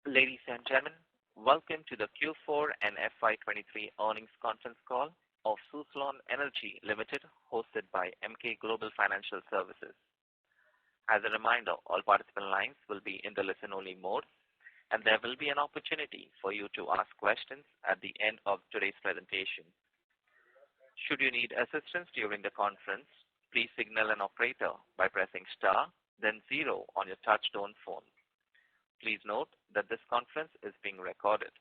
Ladies and gentlemen, welcome to the Q4 and FY23 earnings conference call of Suzlon Energy Limited, hosted by Emkay Global Financial Services. As a reminder, all participant lines will be in the listen-only mode, and there will be an opportunity for you to ask questions at the end of today's presentation. Should you need assistance during the conference, please signal an operator by pressing star, then 0 on your touch-tone phone. Please note that this conference is being recorded.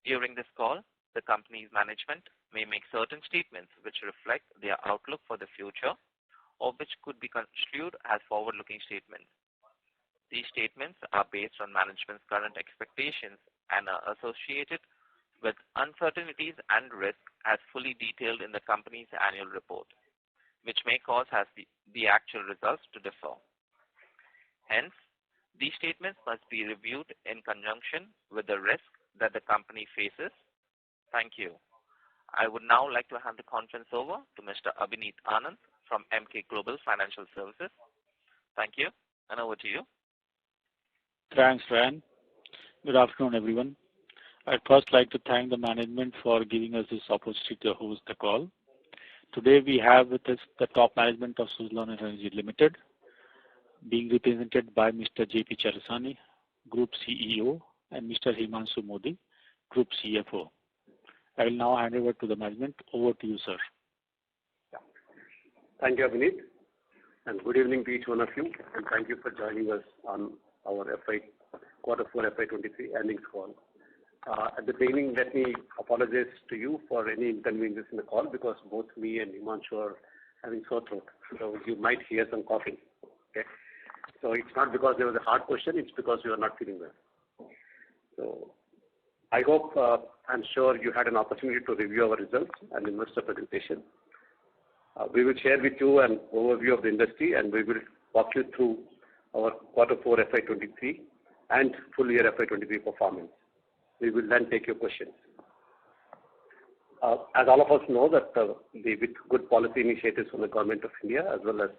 During this call, the company's management may make certain statements which reflect their outlook for the future or which could be construed as forward-looking statements. These statements are based on management's current expectations and are associated with uncertainties and risks as fully detailed in the company's annual report, which may cause the actual results to differ. Hence, these statements must be reviewed in conjunction with the risk that the company faces. Thank you. I would now like to hand the conference over to Mr. Abhineet Anand from Emkay Global Financial Services. Thank you, and over to you. Thanks, Ryan. Good afternoon, everyone. I'd first like to thank the management for giving us this opportunity to host the call. Today we have with us the top management of Suzlon Energy Limited, being represented by Mr. J.P. Chalasani, Group CEO, and Mr. Himanshu Mody, Group CFO. I will now hand over to the management. Over to you, sir. Thank you, Abhineet, and good evening to each one of you, and thank you for joining us on our Quarter 4 FY23 earnings call. At the beginning, let me apologize to you for any inconvenience in the call because both me and Himanshu are having sore throat, so you might hear some coughing. Okay. So it's not because there was a hard question, it's because we are not feeling well. So I hope, I'm sure you had an opportunity to review our results and investor presentation. We will share with you an overview of the industry and we will walk you through our Quarter 4 FY23 and full year FY23 performance. We will then take your questions. As all of us know that with good policy initiatives from the Government of India as well as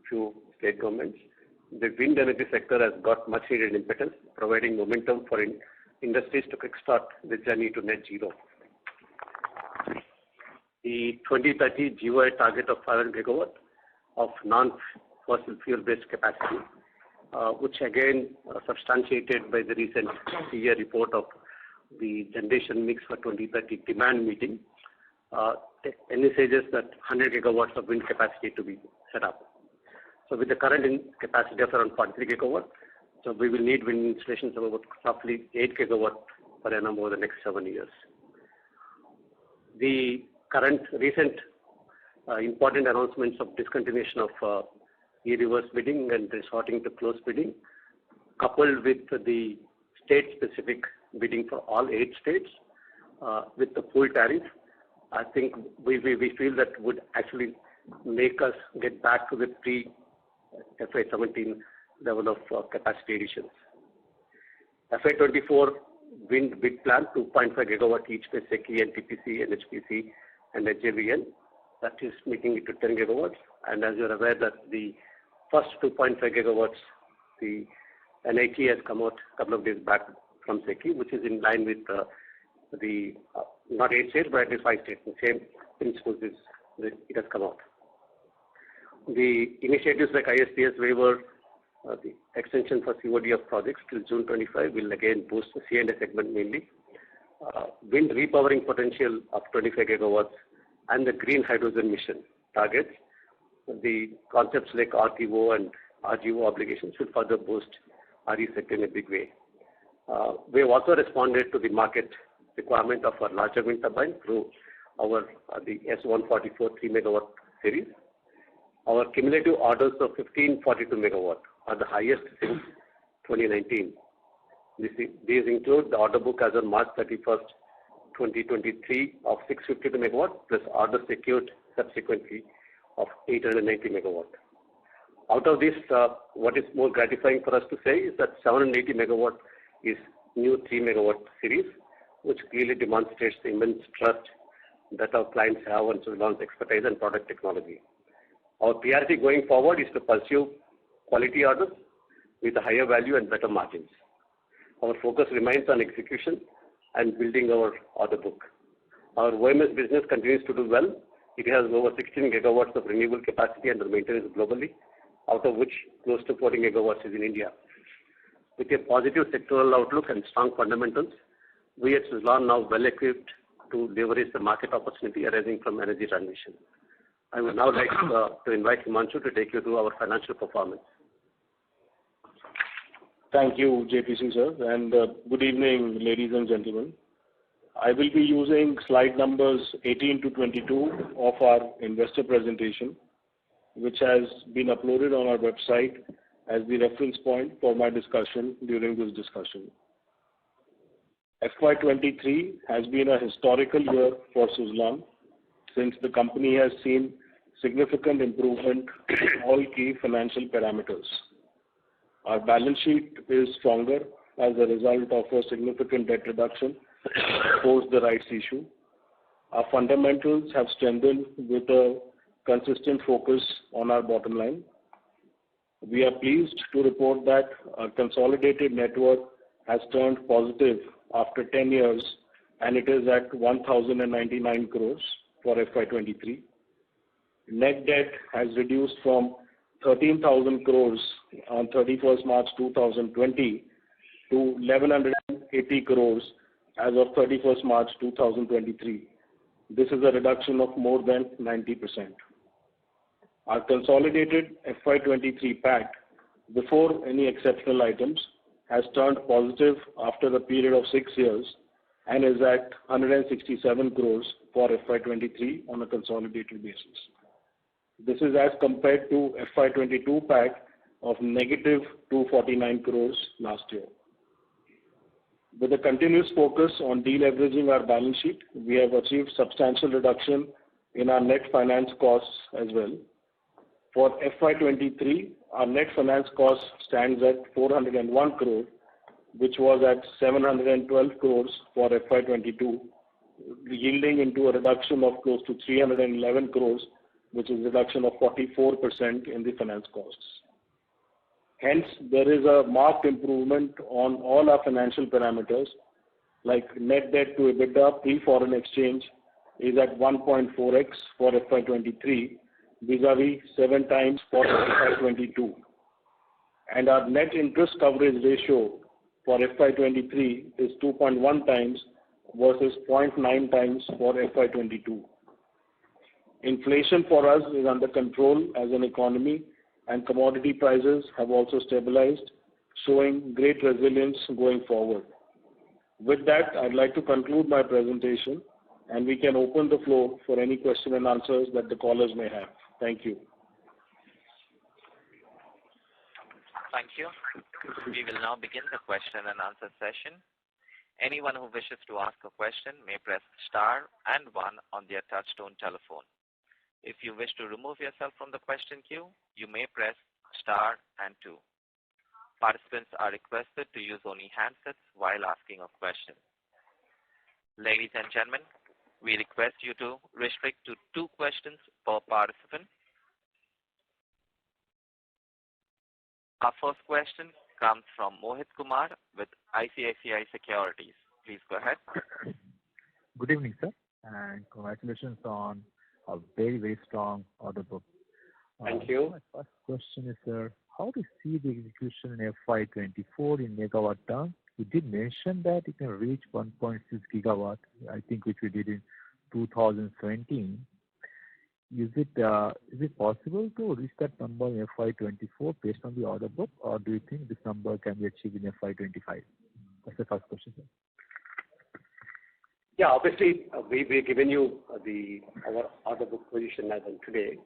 few state governments, the wind energy sector has got much needed impetus, providing momentum for industries to kickstart the journey to net zero. The 2030 GOI target of 500 gigawatt of non-fossil fuel-based capacity, which again substantiated by the recent year report of the generation mix for 2030 demand meeting, envisages that 100 gigawatts of wind capacity to be set up. So with the current capacity of around 43 gigawatts, so we will need wind installations of about roughly 8 gigawatts per annum over the next 7 years. The recent important announcements of discontinuation of e-reverse bidding and resorting to closed bidding, coupled with the state-specific bidding for all 8 states with the full tariff, I think we feel that would actually make us get back to the pre-FY17 level of capacity additions. FY24 wind bid plan 2.5 gigawatt each by SECI, NTPC, NHPC and HJVN, that is making it to 10 gigawatts. And as you're aware that the first 2.5 gigawatts, the NIT has come out a couple of days back from SECI, which is in line with the not 8 states, but at least 5 states. The same principles it has come out. The initiatives like ISTS waiver, the extension for COD of projects till June 25 will again boost the C&I segment mainly. Wind repowering potential of 25 gigawatts and the green hydrogen mission targets. The concepts like RTO and RGO obligations will further boost RE sector in a big way. We have also responded to the market requirement of a larger wind turbine through our the S144 3 megawatt series. Our cumulative orders of 1542 megawatt are the highest since 2019. These include the order book as on March 31st, 2023 of 652 megawatt plus orders secured subsequently of 890 megawatt. Out of this, what is more gratifying for us to say is that 780 megawatt is new 3 megawatt series, which clearly demonstrates the immense trust that our clients have on Suzlon's expertise and product technology. Our priority going forward is to pursue quality orders with a higher value and better margins. Our focus remains on execution and building our order book. Our OMS business continues to do well. It has over 16 gigawatts of renewable capacity under maintenance globally, out of which close to 40 gigawatts is in India. With a positive sectoral outlook and strong fundamentals, we at Suzlon now well equipped to leverage the market opportunity arising from energy transition. I would now like to invite Himanshu to take you through our financial performance. Thank you, JPC sir, and good evening, ladies and gentlemen. I will be using slide numbers 18 to 22 of our investor presentation, which has been uploaded on our website as the reference point for my discussion during this discussion. FY23 has been a historical year for Suzlon since the company has seen significant improvement in all key financial parameters. Our balance sheet is stronger as a result of a significant debt reduction post the rights issue. Our fundamentals have strengthened with a consistent focus on our bottom line. We are pleased to report that our consolidated net worth has turned positive after 10 years, and it is at 1,099 crores for FY23. Net debt has reduced from 13,000 crores on 31st March 2020 to 1,180 crores as of 31st March 2023. This is a reduction of more than 90%. Our consolidated FY23 PAT, before any exceptional items, has turned positive after a period of 6 years and is at 167 crores for FY23 on a consolidated basis. This is as compared to FY22 PAT of negative 249 crores last year. With a continuous focus on deleveraging our balance sheet, we have achieved substantial reduction in our net finance costs as well. For FY23, our net finance cost stands at 401 crore, which was at 712 crores for FY22, yielding into a reduction of close to 311 crores, which is a reduction of 44% in the finance costs. Hence, there is a marked improvement on all our financial parameters, like net debt to EBITDA pre-foreign exchange is at 1.4x for FY23, vis-a-vis 7 times for FY22. And our net interest coverage ratio for FY23 is 2.1 times versus 0.9 times for FY22. Inflation for us is under control as an economy, and commodity prices have also stabilized, showing great resilience going forward. With that, I'd like to conclude my presentation, and we can open the floor for any question and answers that the callers may have. Thank you. Thank you. We will now begin the question and answer session. Anyone who wishes to ask a question may press star and 1 on their touchtone telephone. If you wish to remove yourself from the question queue, you may press star and 2. Participants are requested to use only handsets while asking a question. Ladies and gentlemen, we request you to restrict to 2 questions per participant. Our first question comes from Mohit Kumar with ICICI Securities. Please go ahead. Good evening, sir, and congratulations on a very, very strong order book. Thank you. My first question is, sir, how do you see the execution in FY24 in megawatt terms? You did mention that it can reach 1.6 gigawatt, I think, which we did in 2017. Is it possible to reach that number in FY24 based on the order book, or do you think this number can be achieved in FY25? That's the first question, sir. Yeah, obviously, we've given you our order book position as of today.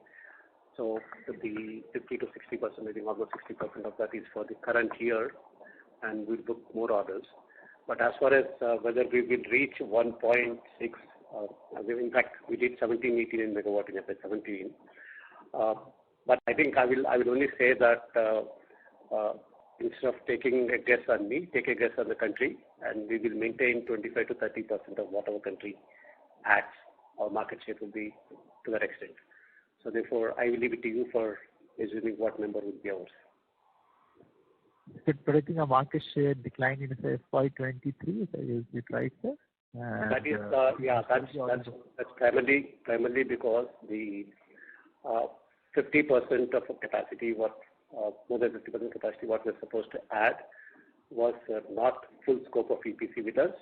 So the 50 to 60%, I think almost 60% of that is for the current year, and we'll book more orders. But as far as whether we will reach 1.6, in fact, we did 17-18 megawatt in FY17. But I think I will only say that instead of taking a guess on me, take a guess on the country, and we will maintain 25 to 30% of what our country adds. Our market share will be to that extent. So therefore, I will leave it to you for assuming what number would be ours. predicting a market share decline in say FY23. Is it right, sir? And, that is, that's primarily because the 50% of capacity, more than 50% capacity, what we're supposed to add was not full scope of EPC with us,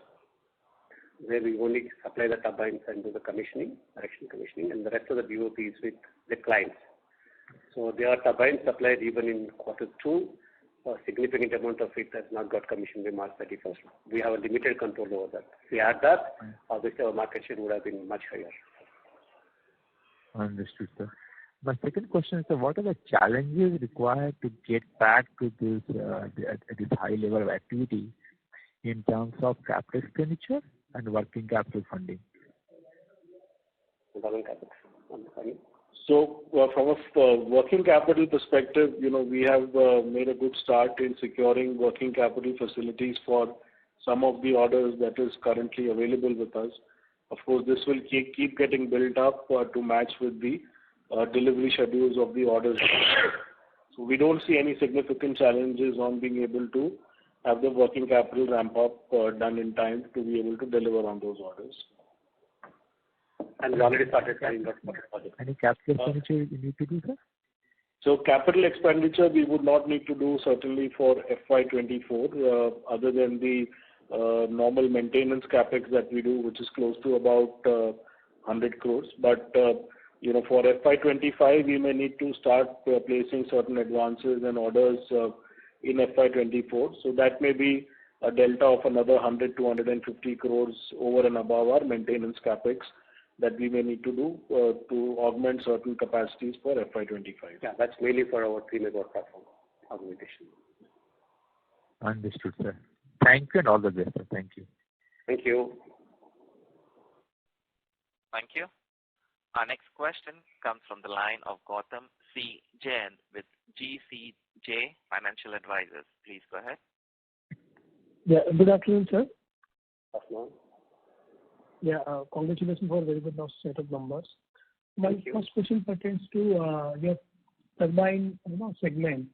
where we only supply the turbines and do the commissioning, and the rest of the BOP is with the clients. So there are turbines supplied even in Q2. A significant amount of it has not got commissioned by March 31st. We have a limited control over that. If we add that, obviously our market share would have been much higher. Understood, sir. My second question is, what are the challenges required to get back to this at this high level of activity in terms of capital expenditure and working capital funding? So from a working capital perspective, we have made a good start in securing working capital facilities for some of the orders that is currently available with us. Of course, this will keep getting built up to match with the delivery schedules of the orders. So we don't see any significant challenges on being able to have the working capital ramp up done in time to be able to deliver on those orders. And we already started carrying out projects. Any capital expenditure you need to do, sir? So capital expenditure we would not need to do certainly for FY24, other than the normal maintenance capex that we do, which is close to about 100 crores. But for FY25, we may need to start placing certain advances and orders in FY24. So that may be a delta of another 100 to 150 crores over and above our maintenance capex that we may need to do to augment certain capacities for FY25. Yeah, that's mainly for our 3 megawatt platform augmentation. Understood, sir. Thank you and all the best, sir. Thank you. Thank you. Thank you. Our next question comes from the line of Gautam C. Jain with GCJ Financial Advisors. Please go ahead. Yeah, good afternoon, sir. Afternoon. Yeah, congratulations for a very good set of numbers. My first question pertains to your turbine segment.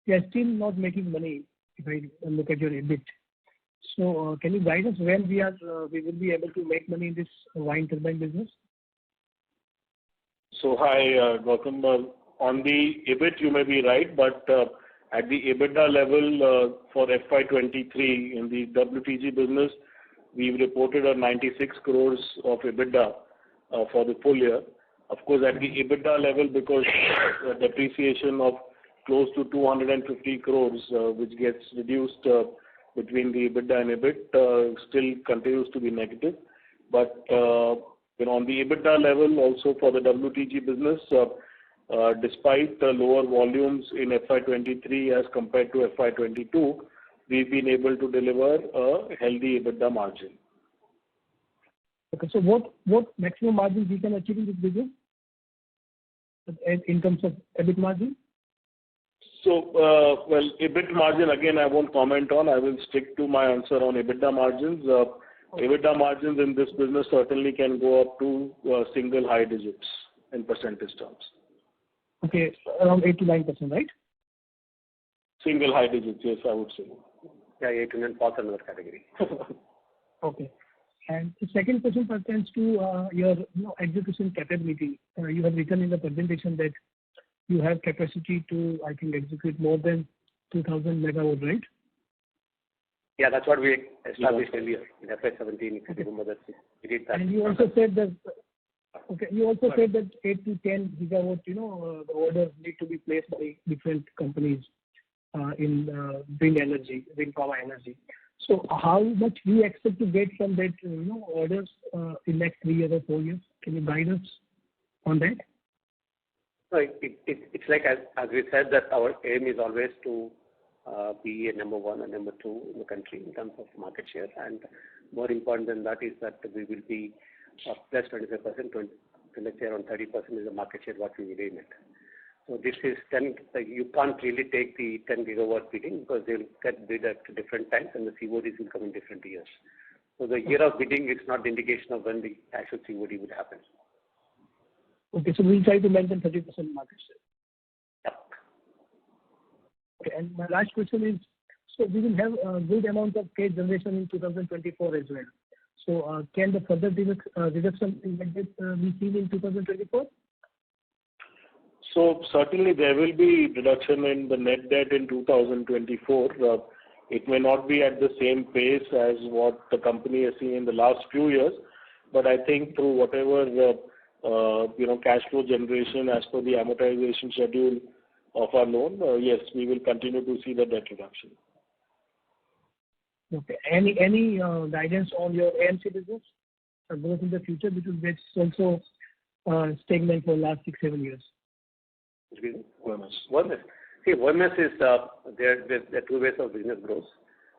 You are still not making money if I look at your EBIT. So can you guide us when we will be able to make money in this wind turbine business? So hi, Gautam. On the EBIT, you may be right, but at the EBITDA level for FY23 in the WTG business, we've reported a 96 crores of EBITDA for the full year. Of course, at the EBITDA level, because depreciation of close to 250 crores, which gets reduced between the EBITDA and EBIT, still continues to be negative. But on the EBITDA level, also for the WTG business, despite the lower volumes in FY23 as compared to FY22, we've been able to deliver a healthy EBITDA margin. Okay, so what maximum margin we can achieve in this business in terms of EBIT margin? So, EBIT margin, again, I won't comment on. I will stick to my answer on EBITDA margins. EBITDA margins in this business certainly can go up to single high digits in percentage terms. Okay, around 8 to 9%, right? Single high digits, yes, I would say. Yeah, 8 to 9 falls under that category. Okay. And the second question pertains to your execution capability. You have written in the presentation that you have capacity to, I think, execute more than 2,000 megawatt, right? Yeah, that's what we established earlier in FY17. If you remember that, we did that. And you also said that. Okay, you also said that 8 to 10 gigawatt, the orders need to be placed by different companies in wind power energy. So how much do you expect to get from that, orders in next 3 years or 4 years? Can you guide us on that? So it's like as we said that our aim is always to be a number one and number two in the country in terms of market share, and more important than that is that we will be plus 25%, let's say around 30% is the market share what we will aim at. So this is 10. You can't really take the 10 gigawatt bidding because they'll get bid at different times and the CODs will come in different years. So the year of bidding is not the indication of when the actual COD would happen. Okay, so we'll try to maintain 30% market share. Yep. Okay, and my last question is, So we will have a good amount of cash generation in 2024 as well. So can the further reduction in net debt be seen in 2024? So certainly there will be reduction in the net debt in 2024. It may not be at the same pace as what the company has seen in the last few years, but I think through whatever cash flow generation as per the amortization schedule of our loan, yes, we will continue to see the debt reduction. Okay. Any guidance on your AMC business growth in the future, because that's also stagnant for the last 6-7 years? Excuse me? OMS. See, OMS is there are two ways of business growth.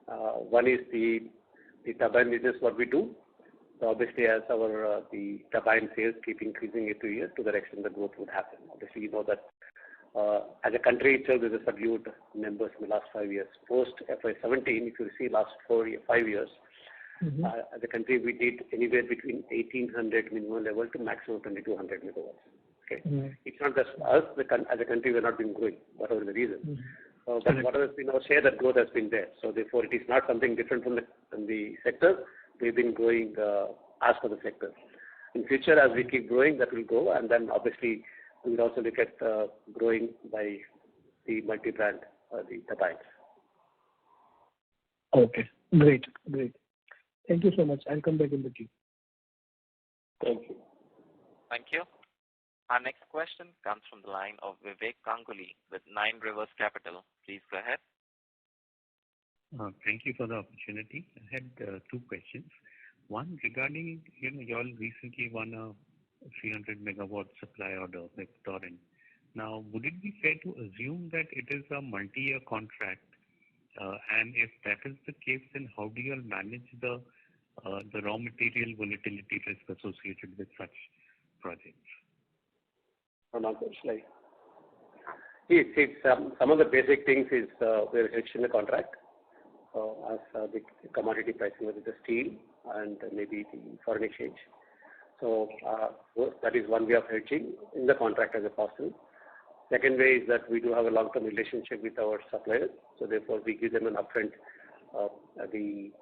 One is the turbine business, what we do. So obviously, as our the turbine sales keep increasing every year, to the extent the growth would happen. Obviously, you know that as a country itself, there's a subdued numbers in the last 5 years. Post FY17, if you see last 5 years, as a country, we did anywhere between 1,800 minimum level to maximum 2,200 megawatts. Okay, it's not just us. As a country, we're not been growing, whatever the reason. But whatever has been our share, that growth has been there. So therefore, it is not something different from the sector. We've been growing as per the sector. In future, as we keep growing, that will go, and then obviously we will also look at growing by the multi-brand, the turbines. Okay, great. Thank you so much. I'll come back in the queue. Thank you. Thank you. Our next question comes from the line of Vivek Ganguly with Nine Rivers Capital. Please go ahead. Thank you for the opportunity. I had two questions. One regarding, you all recently won a 300 megawatt supply order with Torrent. Now, would it be fair to assume that it is a multi-year contract? And if that is the case, then how do you all manage the raw material volatility risk associated with such projects? Some of the basic things is we're hedged in the contract as the commodity pricing, whether the steel and maybe the foreign exchange. So that is one way of hedging in the contract as a possible. Second way is that we do have a long-term relationship with our suppliers. So therefore, we give them an upfront the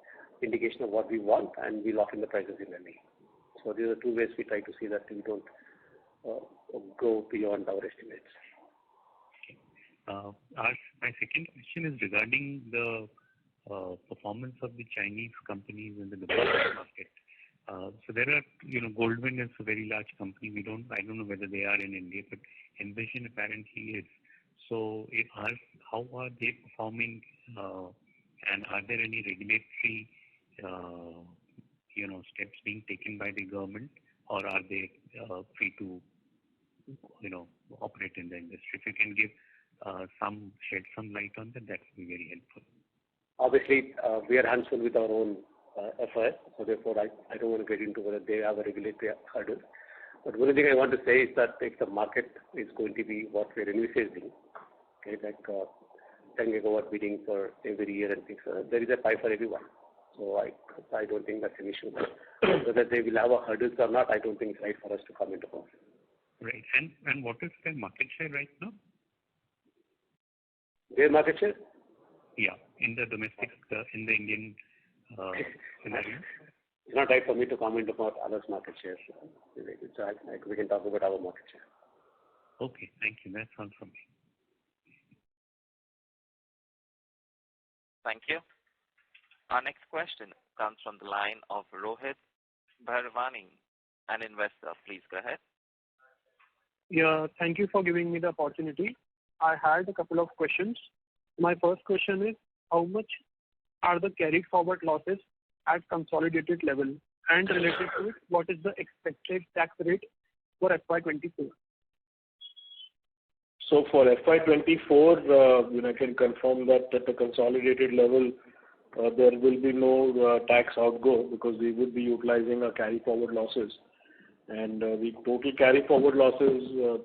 indication of what we want, and we lock in the prices in early. So these are two ways we try to see that we don't go beyond our estimates. My second question is regarding the performance of the Chinese companies in the domestic market. So there are, Goldman is a very large company. I don't know whether they are in India, but Envision apparently is. So how are they performing? And are there any regulatory, steps being taken by the government, or are they free to, operate in the industry? If you can give shed some light on that, that would be very helpful. Obviously, we are hands-on with our own FIR, so therefore I don't want to get into whether they have a regulatory hurdle. But one thing I want to say is that if the market is going to be what we're envisaging, okay, like 10 gigawatt bidding for every year and things, there is a pie for everyone. So I don't think that's an issue. Whether they will have a hurdles or not, I don't think it's right for us to comment upon. Right. And what is their market share right now? Their market share? Yeah, in the domestic, in the Indian scenario. It's not right for me to comment about others' market share. We can talk about our market share. Okay, thank you. That's all from me. Thank you. Our next question comes from the line of Rohit Bharwani, an investor. Please go ahead. Yeah, thank you for giving me the opportunity. I had a couple of questions. My first question is, how much are the carried forward losses at consolidated level? And related to it, what is the expected tax rate for FY24? So for FY24, I can confirm that at the consolidated level, there will be no tax outgo because we would be utilizing our carry forward losses. And the total carry forward losses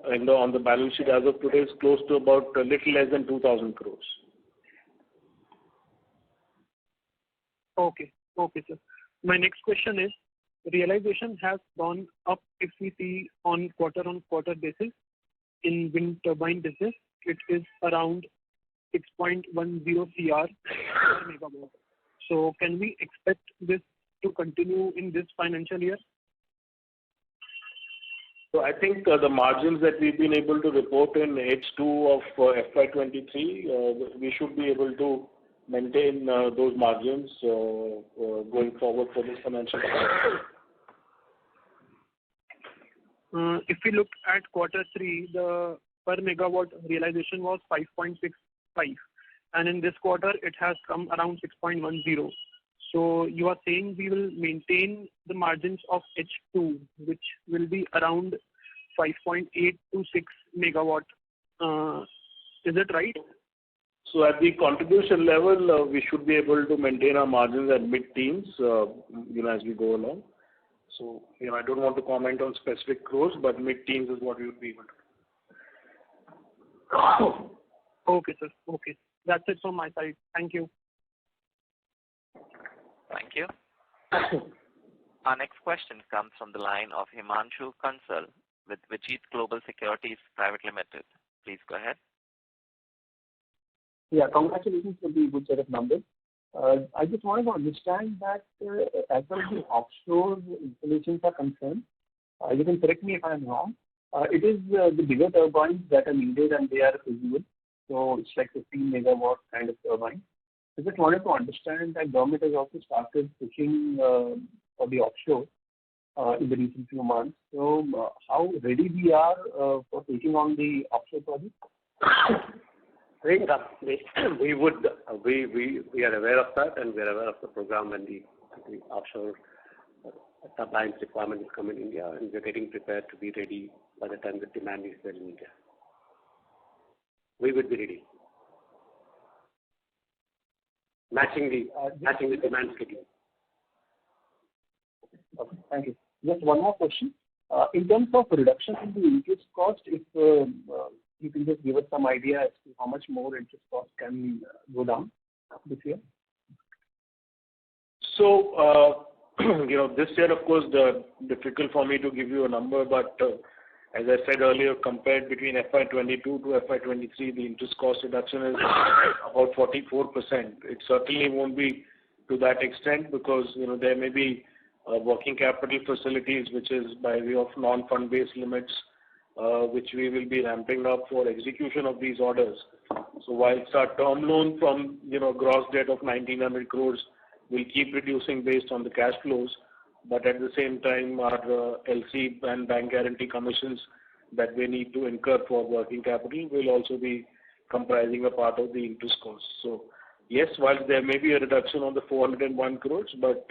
on the balance sheet as of today is close to about a little less than 2,000 crores. Okay, sir. My next question is, realization has gone up if we see on quarter-on-quarter basis. In wind turbine business, it is around 6.10 CR per megawatt. So can we expect this to continue in this financial year? So I think the margins that we've been able to report in H2 of FY23, we should be able to maintain those margins going forward for this financial year. If we look at quarter 3, the per megawatt realization was 5.65, and in this quarter it has come around 6.10. So you are saying we will maintain the margins of H2, which will be around 5.8 to 6 megawatt. Is it right? So at the contribution level, we should be able to maintain our margins at mid-teens, as we go along. So, I don't want to comment on specific crores, but mid-teens is what we would be able to. Okay, sir. Okay. That's it from my side. Thank you. Thank you. Our next question comes from the line of Himanshu Kansal with Vijit Global Securities Private Limited. Please go ahead. Yeah, congratulations for the good set of numbers. I just wanted to understand that as far as the offshore installations are concerned, you can correct me if I'm wrong, it is the bigger turbines that are needed and they are feasible. So it's like 15 megawatt kind of turbine. I just wanted to understand that government has also started pushing for the offshore in the recent few months. So how ready we are for taking on the offshore project? I think we are aware of that, and we are aware of the program when the offshore turbines requirement is coming in India, and we are getting prepared to be ready by the time the demand is there in India. We would be ready. Matching the demand schedule. Okay, thank you. Just one more question. In terms of reduction in the interest cost, if you can just give us some idea as to how much more interest cost can go down this year? So, this year, of course, difficult for me to give you a number, but as I said earlier, compared between FY22 to FY23, the interest cost reduction is about 44%. It certainly won't be to that extent because, there may be working capital facilities, which is by way of non-fund based limits, which we will be ramping up for execution of these orders. So whilst our term loan from, gross debt of 1,900 crores will keep reducing based on the cash flows, but at the same time, our LC and bank guarantee commissions that we need to incur for working capital will also be comprising a part of the interest cost. So yes, while there may be a reduction on the 401 crores, but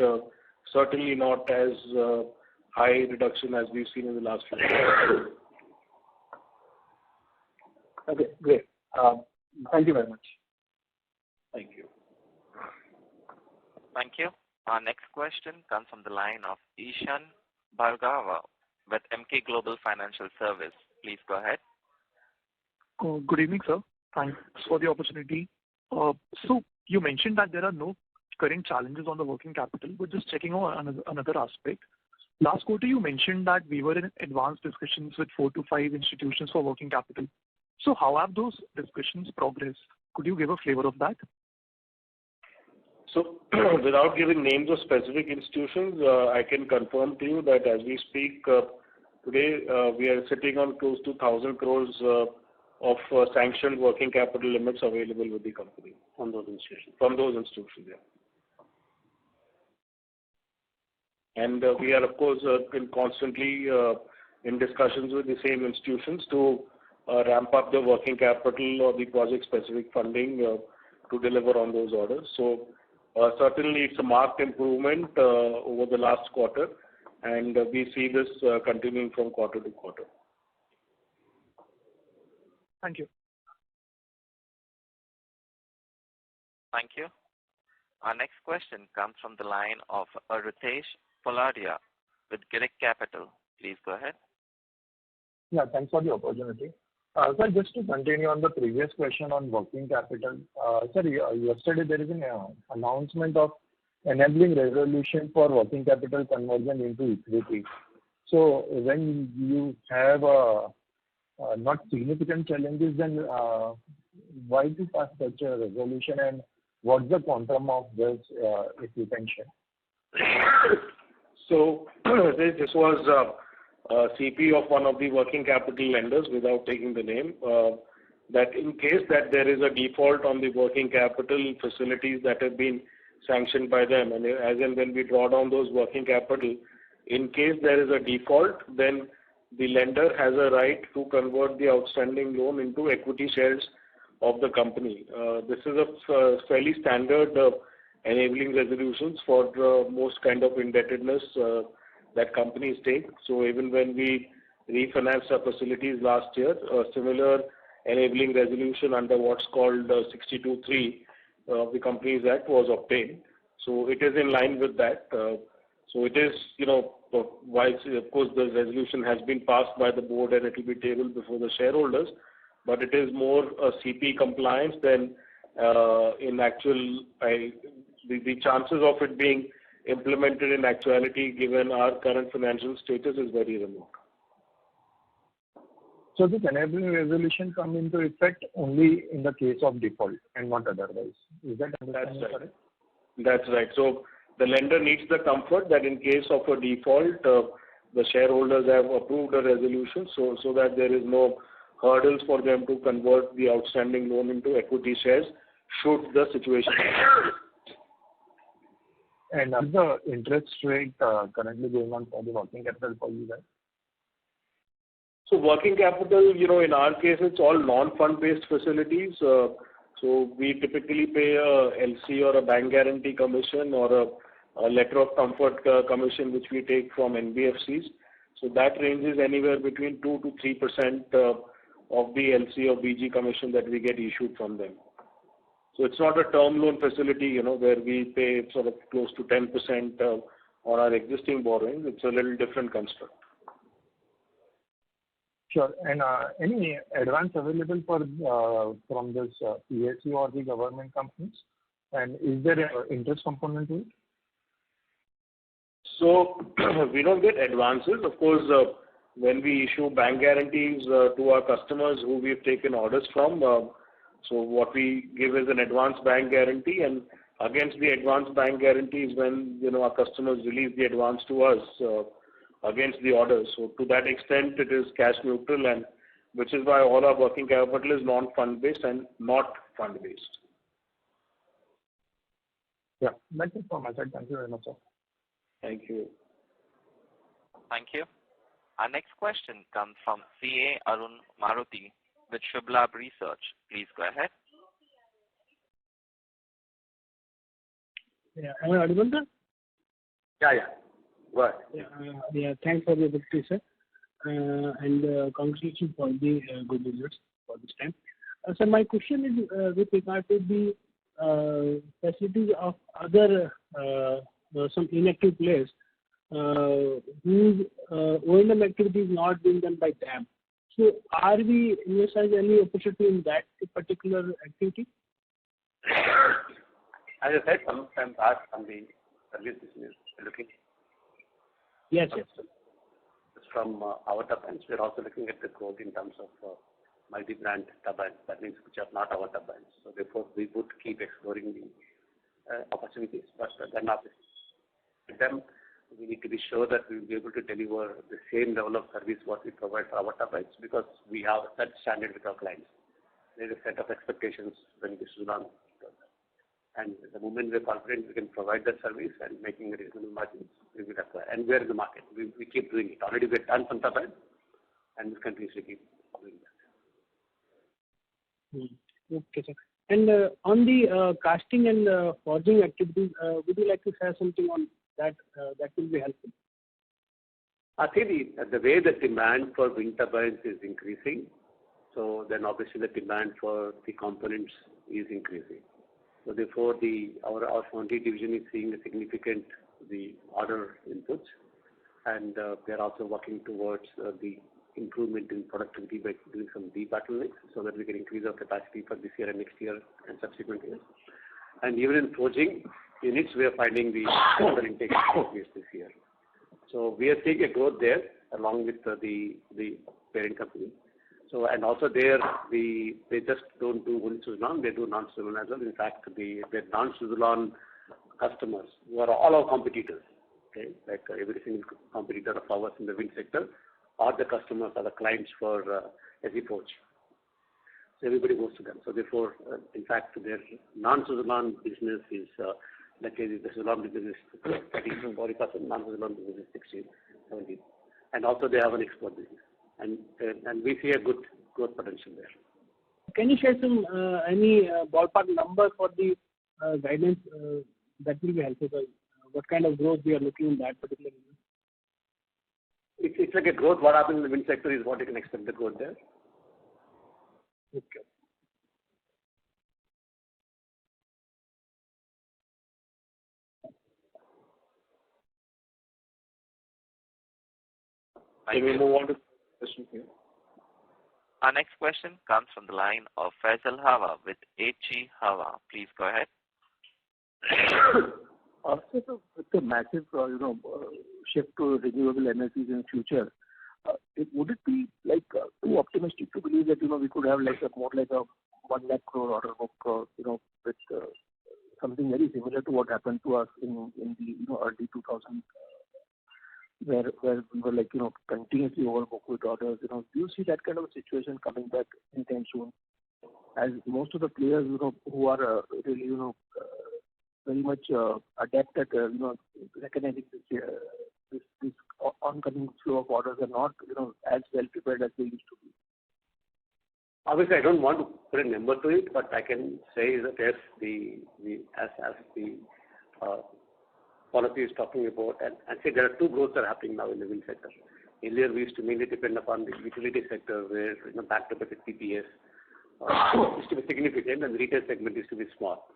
certainly not as high reduction as we've seen in the last few years. Okay, great. Thank you very much. Thank you. Thank you. Our next question comes from the line of Ishan Bhargava with Emkay Global Financial Service. Please go ahead. Good evening, sir. Thanks for the opportunity. So you mentioned that there are no current challenges on the working capital, but just checking on another aspect. Last quarter, you mentioned that we were in advanced discussions with 4 to 5 institutions for working capital. So how have those discussions progressed? Could you give a flavor of that? So, without giving names of specific institutions, I can confirm to you that as we speak today, we are sitting on close to 1,000 crores of sanctioned working capital limits available with the company from those institutions. Yeah. And we are, of course, constantly in discussions with the same institutions to ramp up the working capital or the project-specific funding to deliver on those orders. So, certainly, it's a marked improvement over the last quarter, and we see this continuing from quarter to quarter. Thank you. Thank you. Our next question comes from the line of Ritesh Poladia with Girik Capital. Please go ahead. Yeah, thanks for the opportunity. Sir, just to continue on the previous question on working capital, sir, yesterday there is an announcement of enabling resolution for working capital conversion into equity. So when you have not significant challenges, then why to pass such a resolution, and what's the quantum of this, if you can share? So this was a CP of one of the working capital lenders, without taking the name, that in case that there is a default on the working capital facilities that have been sanctioned by them, and as and when we draw down those working capital, in case there is a default, then the lender has a right to convert the outstanding loan into equity shares of the company. This is a fairly standard enabling resolutions for most kind of indebtedness that companies take. So even when we refinanced our facilities last year, a similar enabling resolution under what's called 62(3) of the Companies Act was obtained. So it is in line with that. So it is, while of course the resolution has been passed by the board and it will be tabled before the shareholders, but it is more a CP compliance than in actual, the chances of it being implemented in actuality given our current financial status is very remote. So this enabling resolution come into effect only in the case of default and not otherwise. Is that understanding correct? That's right. So the lender needs the comfort that in case of a default, the shareholders have approved a resolution so that there is no hurdles for them to convert the outstanding loan into equity shares should the situation. And what's the interest rate currently going on for the working capital for you guys? So working capital, in our case, it's all non-fund-based facilities. So we typically pay a LC or a bank guarantee commission or a letter of comfort commission, which we take from NBFCs. So that ranges anywhere between 2 to 3% of the LC or BG commission that we get issued from them. So it's not a term loan facility, where we pay sort of close to 10% on our existing borrowing. It's a little different construct. Sure. And any advance available from this PSU or the government companies? And is there an interest component to it? So we don't get advances. Of course, when we issue bank guarantees to our customers who we've taken orders from, so what we give is an advance bank guarantee, and against the advance bank guarantee is when our customers release the advance to us against the orders. So to that extent, it is cash neutral, and which is why all our working capital is non-fund based and not fund based. Yeah, that's it from my side. Thank you very much, sir. Thank you. Thank you. Our next question comes from CA Arun Maruti with Shublab Research. Please go ahead. Yeah, am I audible, sir? Yeah. Go ahead. Yeah, thanks for the opportunity, sir. And congratulations for the good results for this time. So my question is with regard to the facilities of other some inactive players whose O&M activity is not being done by them. So are we envisaging any opportunity in that particular activity? As I said, sometimes ask on the service business looking. Yes. From our turbines, we're also looking at the growth in terms of multi-brand turbines. That means which are not our turbines. So therefore, we would keep exploring the opportunities. But then obviously, with them, we need to be sure that we will be able to deliver the same level of service what we provide for our turbines, because we have that standard with our clients. There is a set of expectations when this is done. And the moment we're confident we can provide that service and making a reasonable margins, we will acquire. And we're in the market. We keep doing it. Already we've done some turbines, and we continuously keep doing that. Okay, sir. And on the casting and forging activities, would you like to share something on that? That will be helpful. I think the way the demand for wind turbines is increasing, so then obviously the demand for the components is increasing. So therefore, our foundry division is seeing a significant order inputs, and they are also working towards the improvement in productivity by doing some debottlenecks so that we can increase our capacity for this year and next year and subsequent years. And even in forging units, we are finding the order intake increase this year. So we are seeing a growth there along with the parent company. So, and also there, they just don't do only Suzlon, they do non-Suzlon as well. In fact, the non-Suzlon customers, who are all our competitors, okay, like every single competitor of ours in the wind sector, are the customers, are the clients for SE Forge. So everybody goes to them. So therefore, in fact, their non-Suzlon business is, let's say the Suzlon business is 30%, 40%, non-Suzlon business is 16, 17. And also they have an export business. And we see a good growth potential there. Can you share some any ballpark number for the guidance that will be helpful? What kind of growth we are looking in that particular business? It's like a growth. What happens in the wind sector is what you can expect the growth there. Okay. Can we move on to question here? Our next question comes from the line of Faisal Hawa with HG Hawa. Please go ahead. Also, with the massive, shift to renewable energies in future, would it be like too optimistic to believe that we could have like more like a 1 lakh crore order book, with something very similar to what happened to us in the early 2000s, where we were like continuously overbooked with orders. Do you see that kind of a situation coming back anytime soon? As most of the players who are really very much adept at recognizing this oncoming flow of orders are not as well prepared as they used to be. Obviously, I don't want to put a number to it, but I can say that yes, as the policy is talking about, and say there are two growths that are happening now in the wind sector. Earlier, we used to mainly depend upon the utility sector, where backed up with PPS used to be significant, and the retail segment used to be small.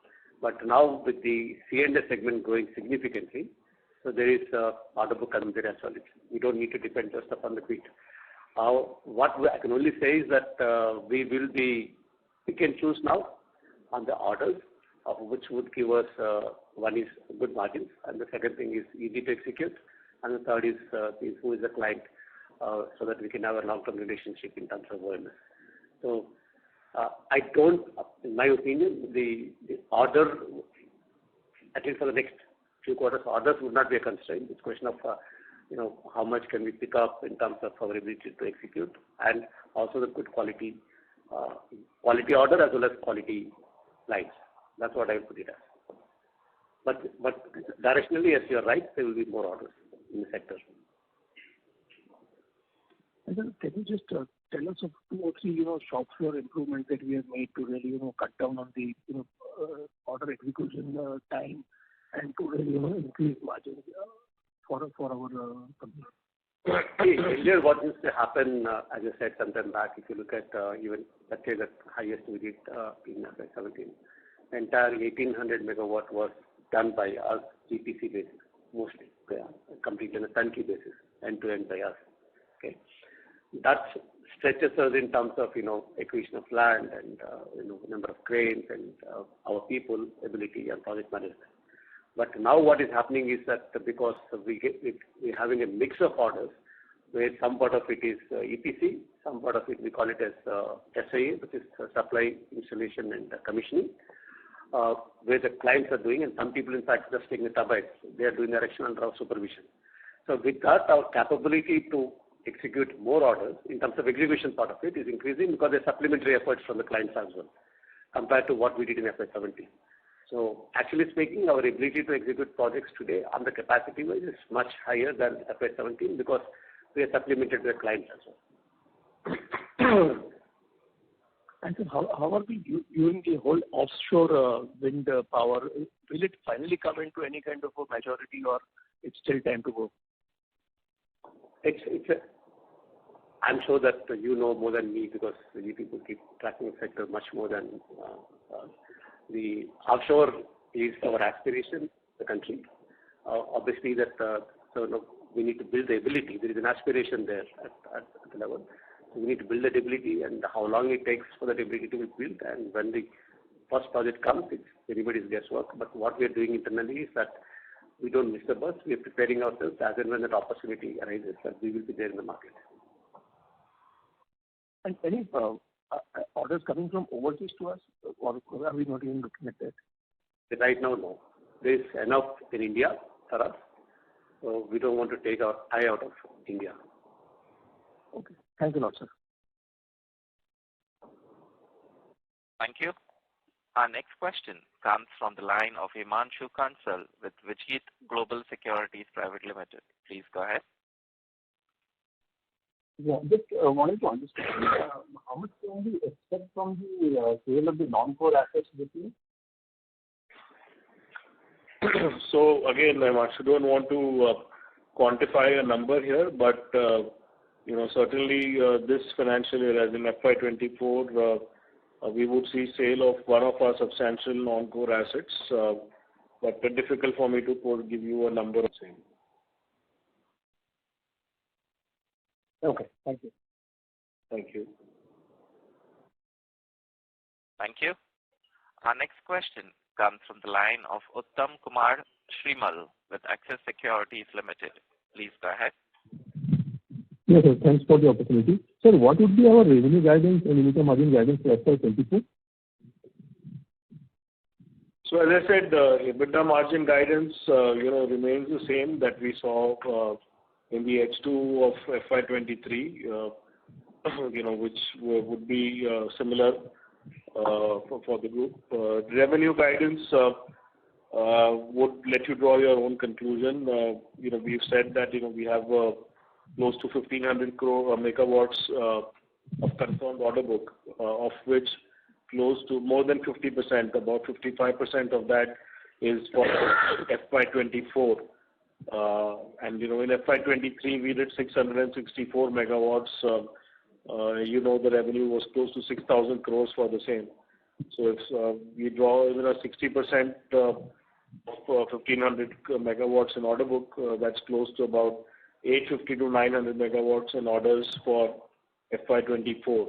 But now with the C&I segment growing significantly, so there is order book coming there as well. We don't need to depend just upon the grid. What I can only say is that we can choose now on the orders, of which would give us, one is good margins, and the second thing is easy to execute, and the third is who is the client, so that we can have a long-term relationship in terms of OMS. So I don't, in my opinion, the order, at least for the next few quarters, orders would not be a constraint. It's a question of how much can we pick up in terms of our ability to execute, and also the good quality order as well as quality lines. That's what I would put it as. But directionally, yes, you're right, there will be more orders in the sector. And then can you just tell us of 2 or 3 shop floor improvements that we have made to really cut down on the order execution time, and to really increase margins for our company? Earlier, what used to happen, as I said sometime back, if you look at even, let's say, the highest we did in FY17, the entire 1800 megawatt was done by us, GPC basis, mostly, completely on a turnkey basis, end-to-end by us. Okay, that stretches us in terms of acquisition of land and number of cranes and our people ability and project management. But now what is happening is that because we're having a mix of orders, where some part of it is EPC, some part of it we call it as SIA, which is supply, installation and commissioning, where the clients are doing, and some people in fact just taking the turbines, they are doing the erection under our supervision. So with that, our capability to execute more orders in terms of execution part of it is increasing, because there's supplementary efforts from the clients as well, compared to what we did in FY17. So actually speaking, our ability to execute projects today on the capacity wise is much higher than FY17, because we are supplemented with clients as well. And so how are we viewing the whole offshore wind power? Will it finally come into any kind of a majority, or it's still time to go? I'm sure that you know more than me, because you people keep tracking the sector much more than the offshore is our aspiration, the country. Obviously, that we need to build the ability. There is an aspiration there at the level. So we need to build that ability, and how long it takes for that ability to be built, and when the first project comes, it's everybody's guesswork. But what we are doing internally is that we don't miss the bus. We are preparing ourselves as and when that opportunity arises, that we will be there in the market. And any orders coming from overseas to us, or are we not even looking at that? Right now, no. There is enough in India for us, so we don't want to take our eye out of India. Okay. Thank you a lot, sir. Thank you. Our next question comes from the line of Himanshu Kansal with Vijit Global Securities Private Limited. Please go ahead. Yeah, just wanted to understand how much can we expect from the sale of the non-core assets this year? So again, I don't want to quantify a number here, but certainly this financial year, as in FY24, we would see sale of one of our substantial non-core assets, but it's difficult for me to give you a number of same. Okay, thank you. Thank you. Thank you. Our next question comes from the line of Uttam Kumar Shrimal with Axis Securities Limited. Please go ahead. Yes, sir. Thanks for the opportunity. Sir, what would be our revenue guidance and EBITDA margin guidance for FY24? So as I said, EBITDA margin guidance, remains the same that we saw in the H2 of FY23, which would be similar for the group. Revenue guidance would let you draw your own conclusion. We've said that we have close to 1,500 crore megawatts of confirmed order book, of which close to more than 50%, about 55% of that is for FY24. And in FY23 we did 664 megawatts. The revenue was close to 6,000 crores for the same. So if we draw even a 60% of 1,500 megawatts in order book, that's close to about 850 to 900 megawatts in orders for FY24.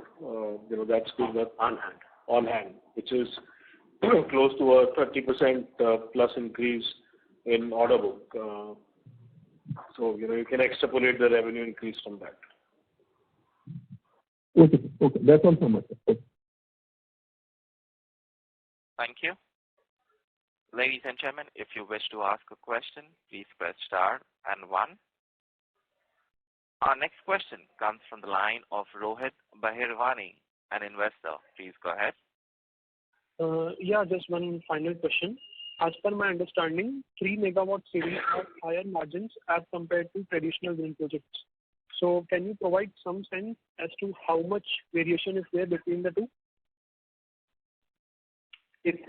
That's good on hand, which is close to a 30% plus increase in order book. So you can extrapolate the revenue increase from that. Okay, that's all from my side. Okay. Thank you. Ladies and gentlemen, if you wish to ask a question, please press star and 1. Our next question comes from the line of Rohit Bahirwani, an investor. Please go ahead. Yeah, just one final question. As per my understanding, 3 megawatt series have higher margins as compared to traditional wind projects. So can you provide some sense as to how much variation is there between the two? It's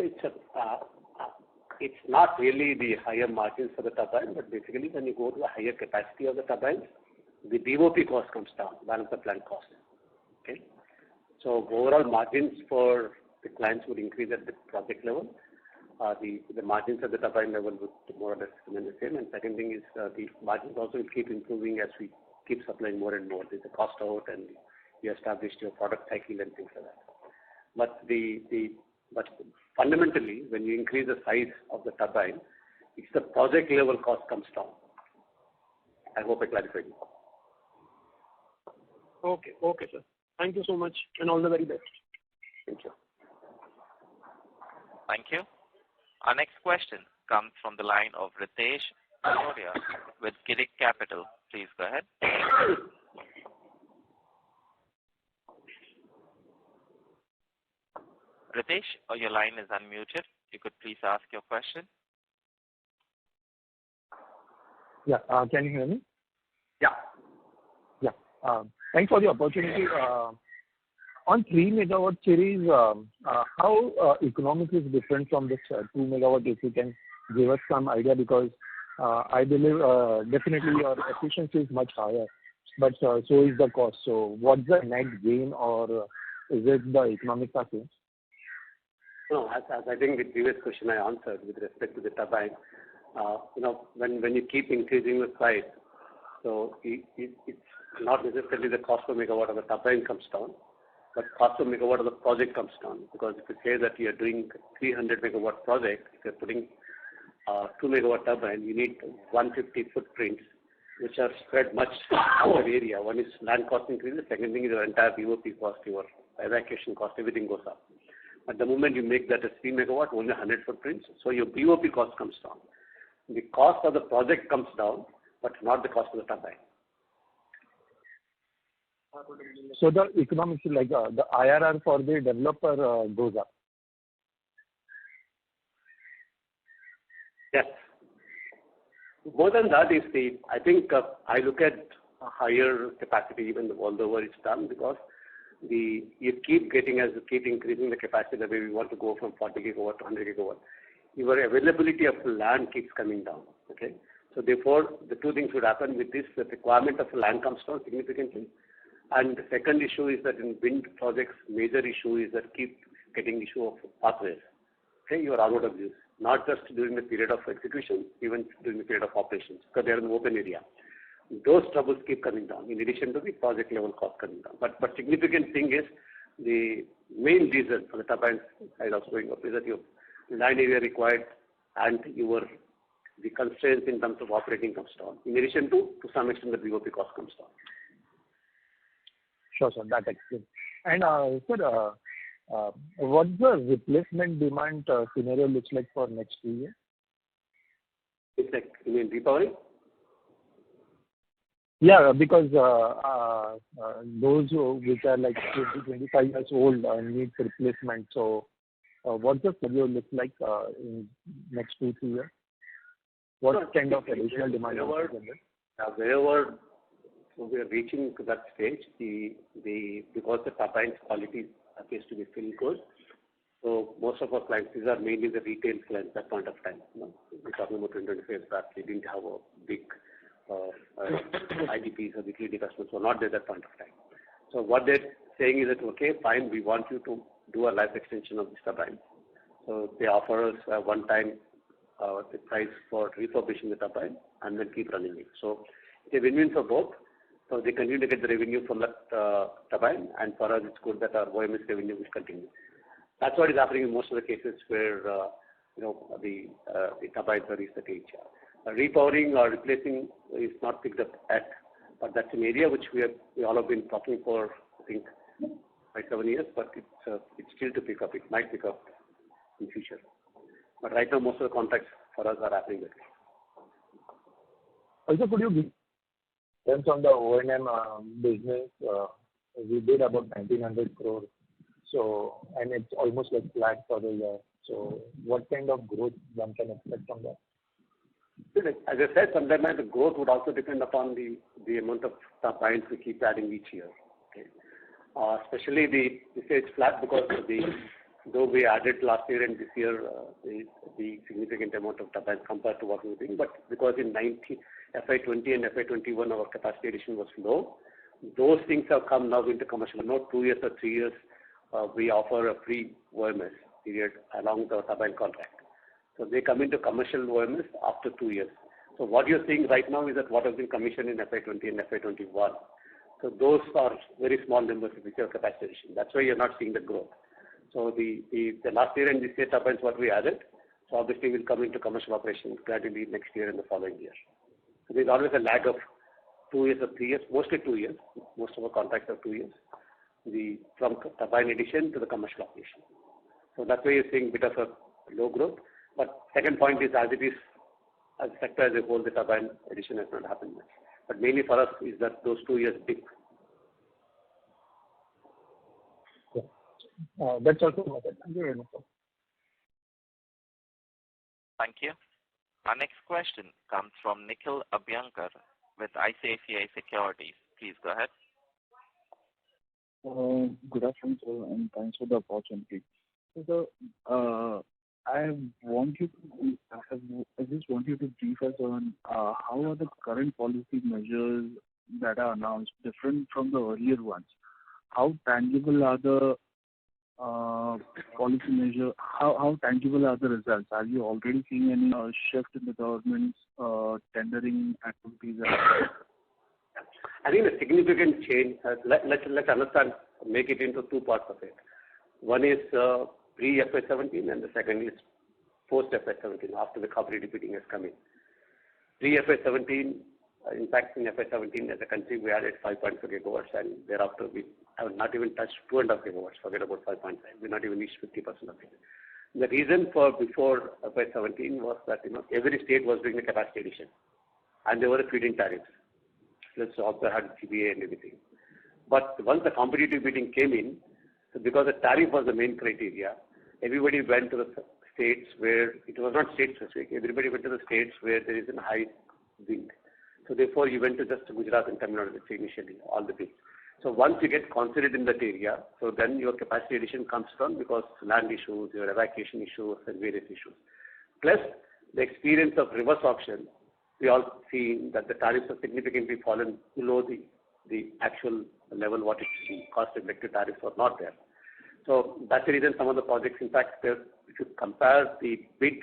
not really the higher margins for the turbine, but basically when you go to the higher capacity of the turbines, the BOP cost comes down, balance of plant cost. Okay, so overall margins for the clients would increase at the project level. The margins at the turbine level would more or less remain the same. And second thing is the margins also will keep improving as we keep supplying more and more. There's a cost out and you established your product cycle and things like that. But fundamentally, when you increase the size of the turbine, it's the project level cost comes down. I hope I clarified you. Okay, sir. Thank you so much and all the very best. Thank you. Thank you. Our next question comes from the line of Ritesh Aroria with Girik Capital. Please go ahead. Ritesh, your line is unmuted. You could please ask your question. Yeah, can you hear me? Yeah. Thanks for the opportunity. On 3 megawatt series, how economic is different from this 2 megawatt? If you can give us some idea, because I believe definitely your efficiency is much higher, but so is the cost. So what's the net gain, or is it the economic factor? No, as I think the previous question I answered with respect to the turbine, when you keep increasing the size, so it's not necessarily the cost per megawatt of the turbine comes down, but cost per megawatt of the project comes down. Because if you say that you are doing 300 megawatt project, if you're putting 2 megawatt turbine, you need 150 footprints which are spread much over area. One is land cost increases. Second thing is your entire BOP cost, your evacuation cost, everything goes up. At the moment you make that a 3 megawatt, only 100 footprints, so your BOP cost comes down. The cost of the project comes down, but not the cost of the turbine. So the economics, like the IRR for the developer goes up. Yes. More than that is I think I look at a higher capacity even although it's done, because you keep increasing the capacity the way we want to go from 40 gigawatt to 100 gigawatt. Your availability of land keeps coming down. Okay. So therefore, the two things would happen with this. The requirement of land comes down significantly. And the second issue is that in wind projects, major issue is that keep getting issue of pathways. Okay, your ROWs, not just during the period of execution, even during the period of operations, because they are in the open area. Those troubles keep coming down, in addition to the project level cost coming down. But significant thing is the main reason for the turbine side of going up is that your land area required and the constraints in terms of operating comes down. In addition to some extent, the BOP cost comes down. Sure, sir. That explains. And sir, what's the replacement demand scenario looks like for next 2 years? It's like, you mean repowering? Yeah, because those which are like 20-25 years old need replacement. So, what's the scenario look like in next 2-3 years? What kind of additional demand? Wherever we are reaching to that stage, because the turbine's quality appears to be still good, so most of our clients, these are mainly the retail clients at that point of time. We're talking about 20-25 years back, they didn't have a big IDPs or utility customers, so not there at that point of time. So what they're saying is that, okay, fine, we want you to do a life extension of this turbine. So they offer us a one-time the price for refurbishing the turbine and then keep running it. So it's a win-win for both. So they continue to get the revenue from that turbine, and for us it's good that our OMS revenue will continue. That's what is happening in most of the cases where the turbines are reached that age. Repowering or replacing is not picked up at, but that's an area which we all have been talking for, I think, 5-7 years, but it's still to pick up. It might pick up in future. But right now, most of the contracts for us are happening that way. Also, could you give sense on the O&M business? We did about 1,900 crores, so and it's almost like flat for the year. So, what kind of growth one can expect from that? As I said, sometimes the growth would also depend upon the amount of turbines we keep adding each year. Okay. Especially we say it's flat because though we added last year and this year the significant amount of turbines compared to what we were doing, but because in FY20 and FY21 our capacity addition was low, those things have come now into commercial. Not 2 years or 3 years, we offer a free OMS period along the turbine contract. So they come into commercial OMS after 2 years. So what you're seeing right now is that what has been commissioned in FY20 and FY21. So those are very small numbers which are capacity addition. That's why you're not seeing the growth. So the last year and this year turbines what we added, so obviously will come into commercial operations gradually next year and the following year. So there's always a lag of 2 years or 3 years, mostly 2 years. Most of our contracts are 2 years. From turbine addition to the commercial operation. So that's why you're seeing a bit of a low growth. But second point is as it is, as a sector as a whole, the turbine addition has not happened much. But mainly for us is that those 2 years dip. That's also okay. Thank you very much. Thank you. Our next question comes from Nikhil Abhyankar with ICICI Securities. Please go ahead. Good afternoon, sir, and thanks for the opportunity. So, I just want you to brief us on how are the current policy measures that are announced different from the earlier ones? How tangible are the policy measures? How tangible are the results? Are you already seeing any shift in the government's tendering activities? I think the significant change, let's understand, make it into two parts of it. One is pre-FY17 and the second is post-FY17, after the copyright bidding has come in. Pre-FY17, In fact, in FY17 as a country, we added 5.4 gigawatts, and thereafter we have not even touched 2.5 gigawatts, forget about 5.5. We not even reached 50% of it. The reason for before FY17 was that, every state was doing the capacity addition, and they were feeding tariffs. Plus also had GBA and everything. But once the competitive bidding came in, so because the tariff was the main criteria, everybody went to the states where it was not state specific. Everybody went to the states where there is a high wind. So therefore, you went to just Gujarat and Tamil Nadu initially, all the bids. So once you get considered in that area, so then your capacity addition comes from because land issues, your evacuation issues, and various issues. Plus the experience of reverse auction, we all see that the tariffs have significantly fallen below the actual level what it's cost-effective tariffs were not there. So that's the reason some of the projects, in fact, if you compare the bid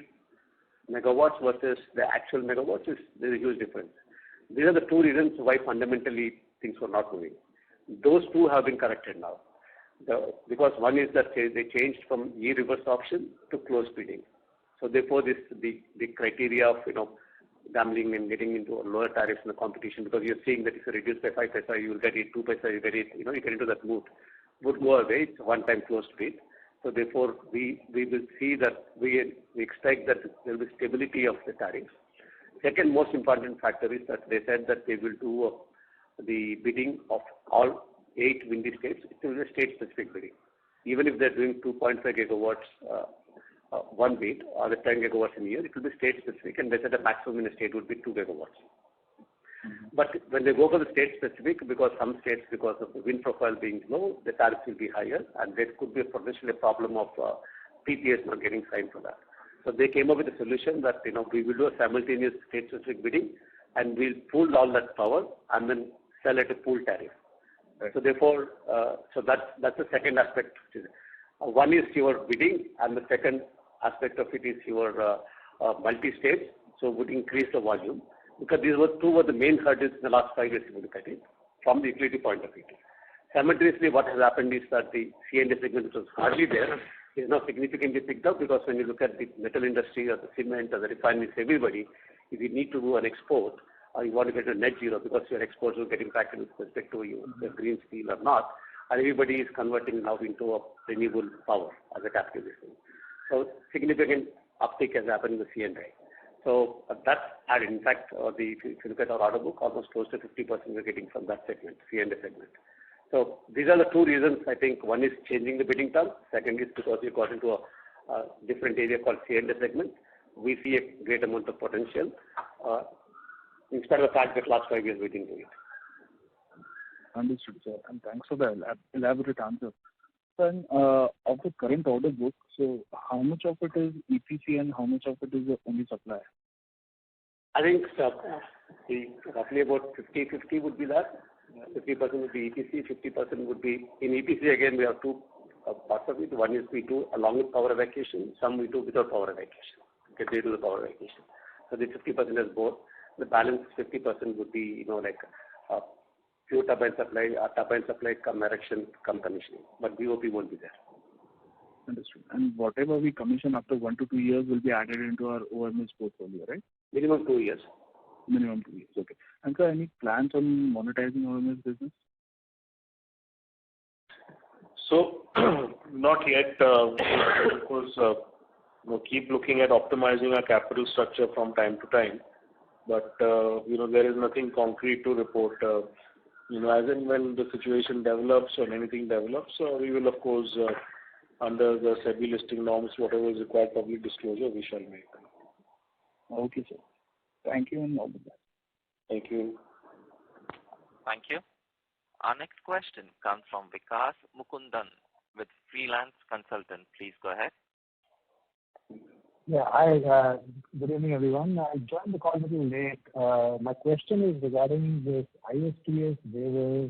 megawatts versus the actual megawatts, there's a huge difference. These are the two reasons why fundamentally things were not moving. Those two have been corrected now. Because one is that they changed from e-reverse auction to closed bidding. So therefore, the criteria of gambling and getting into lower tariffs in the competition, because you're seeing that if you reduce by 5 paisa, you will get it, 2 paisa, you get it, you get into that mood, would go away. It's a one-time closed bid. So therefore, we will see that we expect that there will be stability of the tariffs. Second most important factor is that they said that they will do the bidding of all 8 windy states. It will be a state-specific bidding. Even if they're doing 2.5 gigawatts one bid or the 10 gigawatts in a year, it will be state-specific, and they said the maximum in a state would be 2 gigawatts. But when they go for the state-specific, because some states, because of the wind profile being low, the tariffs will be higher, and there could be potentially a problem of PPAs not getting signed for that. So they came up with a solution that we will do a simultaneous state-specific bidding, and we'll pool all that power and then sell at a pool tariff. Right. So therefore, that's the second aspect. One is your bidding, and the second aspect of it is your multi-states. So would increase the volume, because these were two of the main hurdles in the last 5 years if you look at it from the utility point of view. Simultaneously, what has happened is that the C&I segment, which was hardly there, is now significantly picked up, because when you look at the metal industry or the cement or the refineries, everybody, if you need to do an export or you want to get to net zero because your exports will get impacted with respect to the green steel or not, and everybody is converting now into a renewable power as a capital system. So significant uptick has happened in the C&I. So that's added. In fact, if you look at our order book, almost close to 50% we're getting from that segment, C&I segment. So these are the two reasons. I think one is changing the bidding term. Second is because we got into a different area called C&I segment. We see a great amount of potential, in spite of the fact that last 5 years we didn't do it. Understood, sir. And thanks for the elaborate answer. Then, of the current order book, so how much of it is EPC and how much of it is only supply? I think roughly about 50-50 would be that. 50% would be EPC, 50% would be in EPC. Again, we have two parts of it. One is we do along with power evacuation. Some we do without power evacuation. Okay, they do the power evacuation. So the 50% is both. The balance 50% would be like pure turbine supply, come erection, come commissioning. But BOP won't be there. Understood. And whatever we commission after 1 to 2 years will be added into our OMS portfolio, right? Minimum 2 years. Minimum 2 years. Okay. And sir, any plans on monetizing OMS business? So, not yet. Of course, keep looking at optimizing our capital structure from time to time. But, there is nothing concrete to report. As and when the situation develops or anything develops, we will, of course, under the SEBI listing norms, whatever is required public disclosure, we shall make. Okay, sir. Thank you and all the best. Thank you. Thank you. Our next question comes from Vikas Mukundan with Freelance Consultant. Please go ahead. Yeah, hi. Good evening, everyone. I joined the call a little late. My question is regarding this ISTS waiver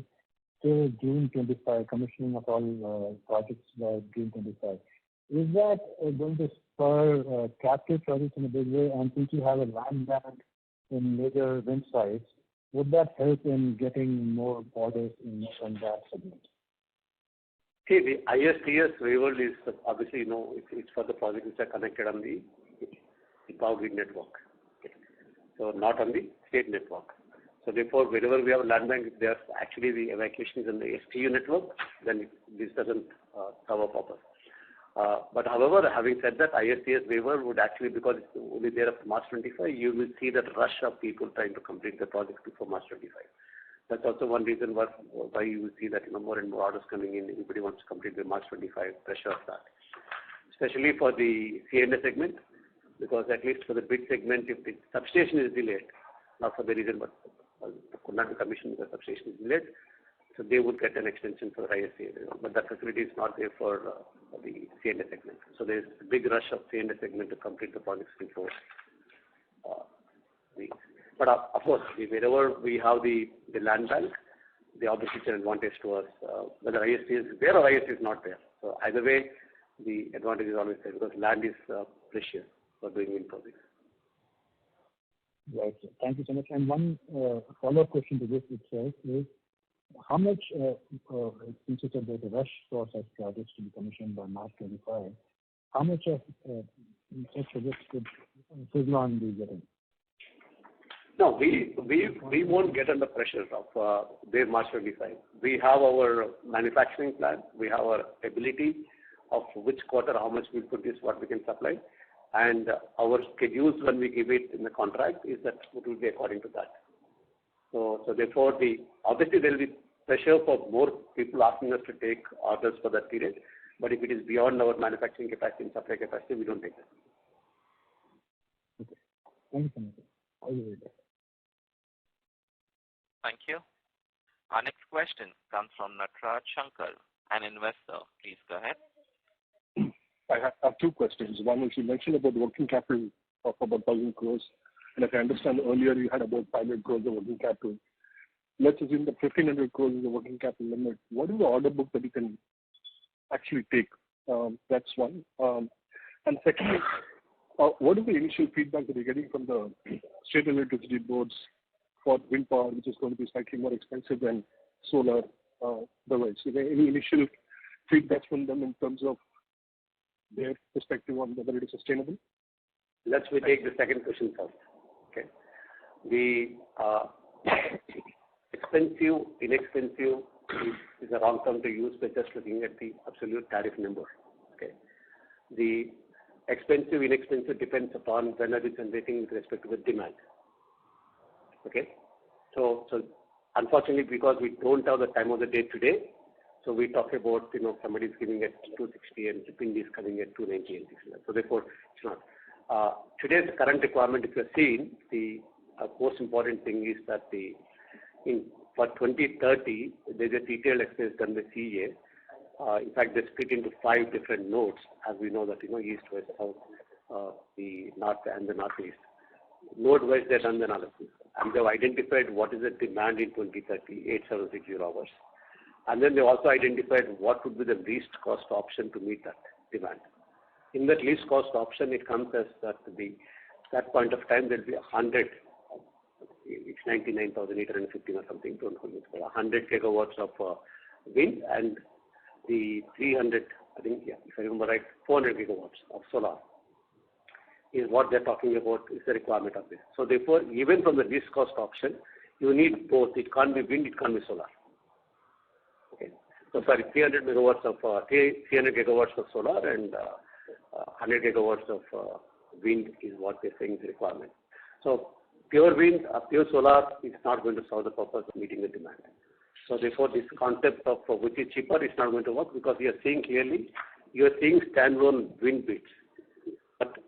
till June 25, commissioning of all projects by June 25. Is that going to spur captive projects in a big way? And since you have a land bank in major wind sites, would that help in getting more orders from that segment? See, the ISTS waiver is obviously, it's for the projects which are connected on the power grid network. Okay. So not on the state network. So therefore, wherever we have a land bank, if there's actually the evacuation is in the STU network, then this doesn't serve a purpose. But however, having said that, ISTS waiver would actually, because it's only there up to March 25, you will see that rush of people trying to complete the project before March 25. That's also one reason why you will see that more and more orders coming in. Everybody wants to complete the March 25 pressure of that, especially for the C&I segment, because at least for the bid segment, if the substation is delayed, not for the reason but could not be commissioned, the substation is delayed, so they would get an extension for ISA, but that facility is not there for the C&I segment. So there's a big rush of C&I segment to complete the projects before. But of course, wherever we have the land bank, the obviously is an advantage to us, whether IST is there or IST is not there. So either way, the advantage is always there because land is precious for doing wind projects. Right. Thank you so much. And one follow-up question to this itself is, how much, since you said there's a rush for such projects to be commissioned by March 25, how much of such projects could Suzlon be getting? No, we won't get under pressure of their March 25. We have our manufacturing plan. We have our ability of which quarter, how much we produce, what we can supply. And our schedules when we give it in the contract is that it will be according to that. So therefore, obviously there will be pressure for more people asking us to take orders for that period. But if it is beyond our manufacturing capacity and supply capacity, we don't take that. Okay. Thank you so much. All the way back. Thank you. Our next question comes from Natraj Shankar, an investor. Please go ahead. I have two questions. One is, you mentioned about working capital of about 1,000 crores. And if I understand earlier, you had about 500 crores of working capital. Let's assume that 1,500 crores is the working capital limit. What is the order book that you can actually take? That's one. And secondly, what is the initial feedback that you're getting from the state electricity boards for wind power, which is going to be slightly more expensive than solar otherwise? Is there any initial feedback from them in terms of their perspective on whether it is sustainable? Let's take the second question first. Okay. The expensive, inexpensive is a wrong term to use by just looking at the absolute tariff number. Okay. The expensive, inexpensive depends upon when it is generating with respect to the demand. Okay. So unfortunately, because we don't have the time of the day today, so we talk about, somebody is giving at 260 and Pindi is coming at 290 and 600. So therefore, it's not. Today's current requirement, if you're seeing, the most important thing is that for 2030, there's a detailed exercise done by CEA. In fact, they split into 5 different nodes, as we know that, east, west, south, the north and the northeast. Node-wise, they've done the analysis. And they've identified what is the demand in 2030, 8760 hours. And then they also identified what would be the least cost option to meet that demand. In that least cost option, it comes as that point of time, there'll be 100, it's 99,815 or something, don't hold me, 100 gigawatts of wind and the 300, I think, yeah, if I remember right, 400 gigawatts of solar is what they're talking about, is the requirement of this. So therefore, even from the least cost option, you need both. It can't be wind, it can't be solar. Okay. So sorry, 300 gigawatts of solar and 100 gigawatts of wind is what they're saying is the requirement. So pure wind, pure solar is not going to solve the purpose of meeting the demand. So therefore, this concept of which is cheaper is not going to work because you are seeing clearly, you are seeing standalone wind bids, but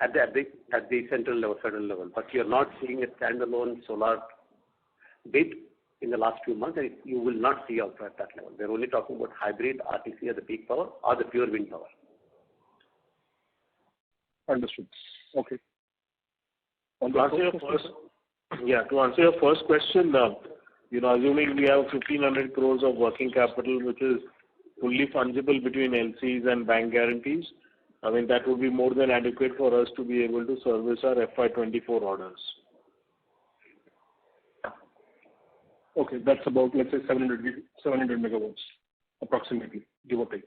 at the central level, but you are not seeing a standalone solar bid in the last few months, and you will not see also at that level. They're only talking about hybrid, RTC at the peak power, or the pure wind power. Understood. Okay. To answer your first question, assuming we have 1,500 crores of working capital, which is fully fungible between LCs and bank guarantees, I mean, that would be more than adequate for us to be able to service our FY24 orders. Okay, that's about, let's say, 700 megawatts, approximately, give or take.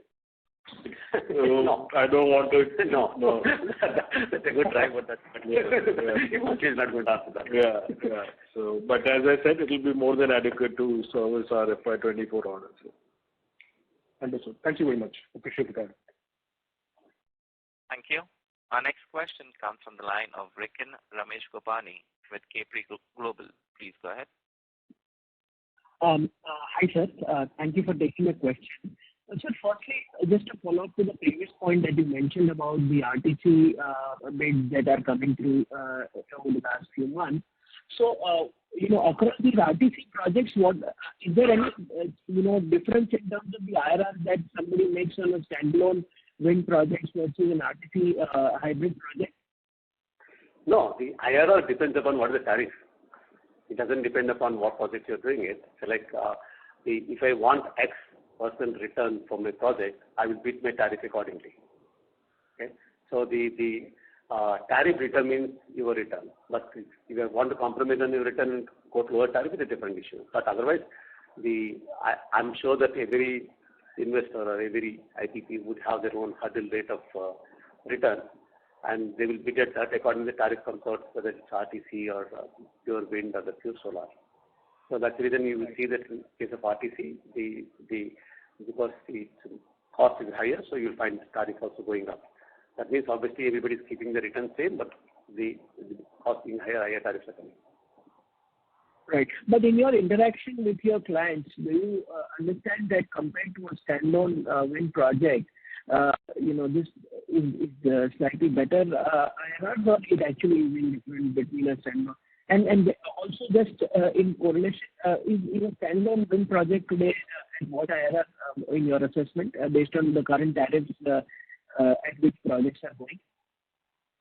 No. I don't want to. No. That's a good try, but he's not going to answer that. Yeah. So, but as I said, it will be more than adequate to service our FY24 orders. Understood. Thank you very much. Appreciate the time. Thank you. Our next question comes from the line of Rikin Ramesh Gopani with Capri Global. Please go ahead. Hi, sir. Thank you for taking the question. Sir, firstly, just to follow up to the previous point that you mentioned about the RTC bids that are coming through over the last few months. So, across these RTC projects, is there any, difference in terms of the IRR that somebody makes on a standalone wind projects versus an RTC hybrid project? No, the IRR depends upon what is the tariff. It doesn't depend upon what project you're doing it. So like, if I want X % return from a project, I will bid my tariff accordingly. Okay, so the tariff determines your return. But if you want to compromise on your return and go to lower tariff, it's a different issue. But otherwise, I'm sure that every investor or every IPP would have their own hurdle rate of return, and they will bid at that according to the tariff comes out, whether it's RTC or pure wind or the pure solar. So that's the reason you will see that in case of RTC, because the cost is higher, so you'll find the tariff also going up. That means obviously everybody is keeping the return same, but the cost being higher tariffs are coming. Right. But in your interaction with your clients, do you understand that compared to a standalone wind project, this is slightly better IRR, or it actually will different between a standalone? And also just in correlation, is a standalone wind project today at what IRR in your assessment based on the current tariffs at which projects are going?